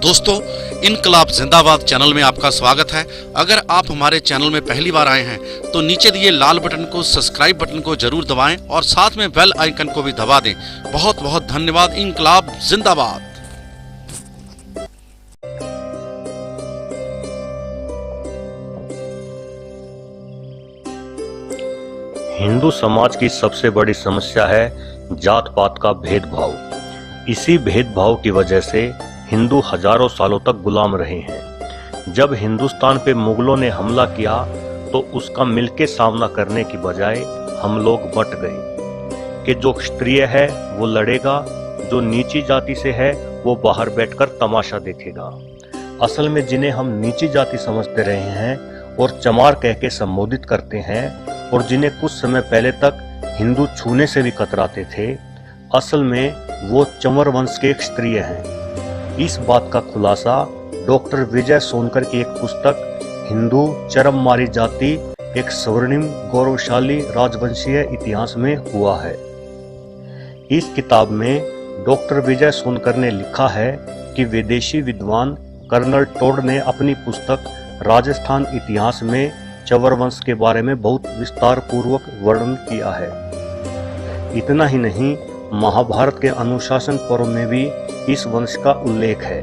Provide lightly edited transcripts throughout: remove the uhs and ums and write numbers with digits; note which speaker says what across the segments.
Speaker 1: दोस्तों, इनकलाब जिंदाबाद चैनल में आपका स्वागत है। अगर आप हमारे चैनल में पहली बार आए हैं तो नीचे दिए लाल बटन को, सब्सक्राइब बटन को जरूर दबाएं और साथ में बेल आइकन को भी दबा दें। बहुत बहुत धन्यवाद। इनकलाब जिंदाबाद।
Speaker 2: हिंदू समाज की सबसे बड़ी समस्या है जात पात का भेदभाव। इसी भेदभाव की वजह से हिंदू हजारों सालों तक गुलाम रहे हैं। जब हिंदुस्तान पे मुगलों ने हमला किया तो उसका मिलके सामना करने की बजाय हम लोग बंट गए कि जो क्षत्रिय है वो लड़ेगा, जो नीची जाति से है वो बाहर बैठकर तमाशा देखेगा। असल में जिन्हें हम नीची जाति समझते रहे हैं और चमार कह के संबोधित करते हैं और जिन्हें कुछ समय पहले तक हिंदू छूने से भी कतराते थे, असल में वो चंवर वंश के क्षत्रिय हैं। इस बात का खुलासा डॉक्टर विजय सोनकर की एक पुस्तक हिंदू चरम मारी जाति, एक स्वर्णिम गौरवशाली राजवंशीय इतिहास में हुआ है। इस किताब में डॉक्टर विजय सोनकर ने लिखा है कि विदेशी विद्वान कर्नल टोड ने अपनी पुस्तक राजस्थान इतिहास में चंवर वंश के बारे में बहुत विस्तार पूर्वक वर्णन किया है। इतना ही नहीं, महाभारत के अनुशासन पर्व में भी इस वंश का उल्लेख है।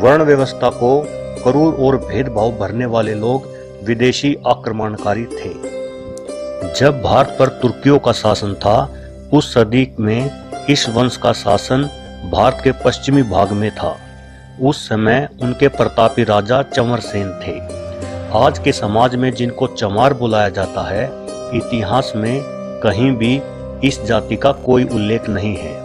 Speaker 2: वर्ण व्यवस्था को क्रूर और भेदभाव भरने वाले लोग विदेशी आक्रमणकारी थे। जब भारत पर तुर्कियों का शासन था, उस सदी में इस वंश का शासन भारत के पश्चिमी भाग में था। उस समय उनके प्रतापी राजा चंवर सेन थे। आज के समाज में जिनको चमार बुलाया जाता है, इतिहास में कहीं भी इस जाति का कोई उल्लेख नहीं है।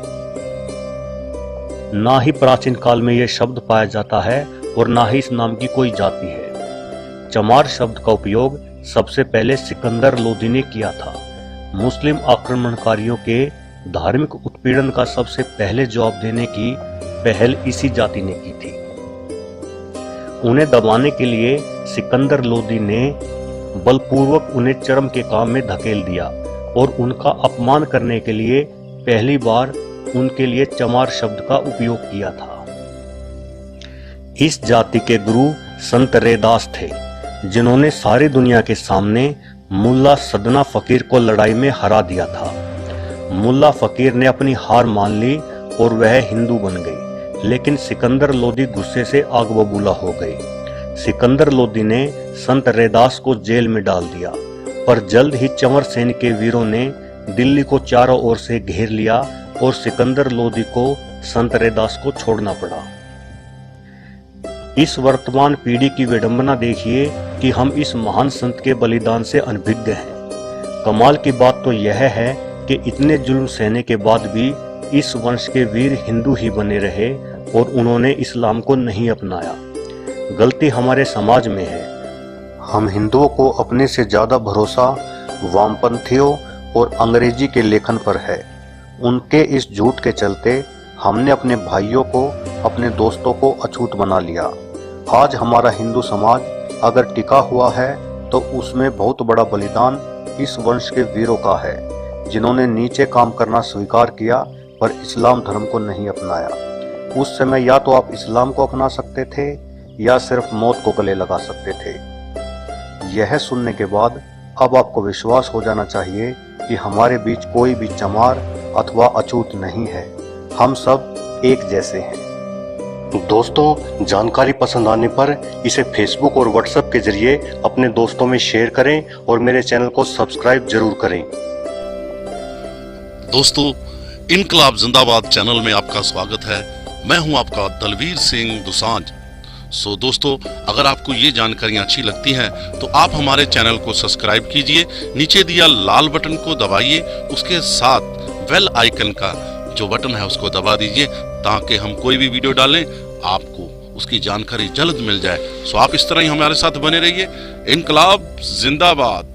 Speaker 2: ना ही प्राचीन काल में यह शब्द पाया जाता है और ना ही इस नाम की कोई जाति है। चमार शब्द का उपयोग सबसे पहले सिकंदर लोदी ने किया था। मुस्लिम आक्रमणकारियों के धार्मिक उत्पीड़न का सबसे पहले जवाब देने की पहल इसी जाति ने की थी। उन्हें दबाने के लिए सिकंदर लोदी ने बलपूर्वक उन्हें चरम के काम में धकेल दिया और उनका अपमान करने के लिए पहली बार उनके लिए चमार शब्द का उपयोग किया था। इस जाति के गुरु संत रैदास थे, जिन्होंने सारी दुनिया के सामने मुल्ला सदना फकीर को लड़ाई में हरा दिया था। मुल्ला फकीर ने अपनी हार मान ली और वह हिंदू बन गई, लेकिन सिकंदर लोदी गुस्से से आग बबूला हो गई। सिकंदर लोदी ने संत रैदास को जेल में डाल दिया, पर जल्द ही चंवर सेन के वीरों ने दिल्ली को चारों ओर से घेर लिया और सिकंदर लोदी को संत रैदास को छोड़ना पड़ा। इस वर्तमान पीढ़ी की विडंबना देखिए कि हम इस महान संत के बलिदान से अनभिज्ञ हैं। कमाल की बात तो यह है कि इतने जुल्म सहने के बाद भी इस वंश के वीर हिंदू ही बने रहे और उन्होंने इस्लाम को नहीं अपनाया। गलती हमारे समाज में है। हम हिंदुओं को अपने से ज्यादा भरोसा वामपंथियों और अंग्रेजी के लेखन पर है। उनके इस झूठ के चलते हमने अपने भाइयों को, अपने दोस्तों को अछूत बना लिया। आज हमारा हिंदू समाज अगर टिका हुआ है तो उसमें बहुत बड़ा बलिदान इस वंश के वीरों का है, जिन्होंने नीचे काम करना स्वीकार किया पर इस्लाम धर्म को नहीं अपनाया। उस समय या तो आप इस्लाम को अपना सकते थे या सिर्फ मौत को गले लगा सकते थे। यह सुनने के बाद अब आपको विश्वास हो जाना चाहिए कि हमारे बीच कोई भी चमार अथवा अछूत नहीं है। हम सब एक जैसे हैं। दोस्तों, जानकारी पसंद आने पर इसे फेसबुक और व्हाट्सएप के जरिए अपने दोस्तों में शेयर करें और मेरे चैनल को सब्सक्राइब जरूर करें।
Speaker 1: दोस्तों, इनकलाब जिंदाबाद चैनल में आपका स्वागत है। मैं हूं आपका दलवीर सिंह दुसांझ। दोस्तों, अगर आपको ये जानकारियां अच्छी लगती हैं तो आप हमारे चैनल को सब्सक्राइब कीजिए, नीचे दिया लाल बटन को दबाइए, उसके साथ बेल आइकन का जो बटन है उसको दबा दीजिए ताकि हम कोई भी वीडियो डालें आपको उसकी जानकारी जल्द मिल जाए। आप इस तरह ही हमारे साथ बने रहिए। इनकलाब जिंदाबाद।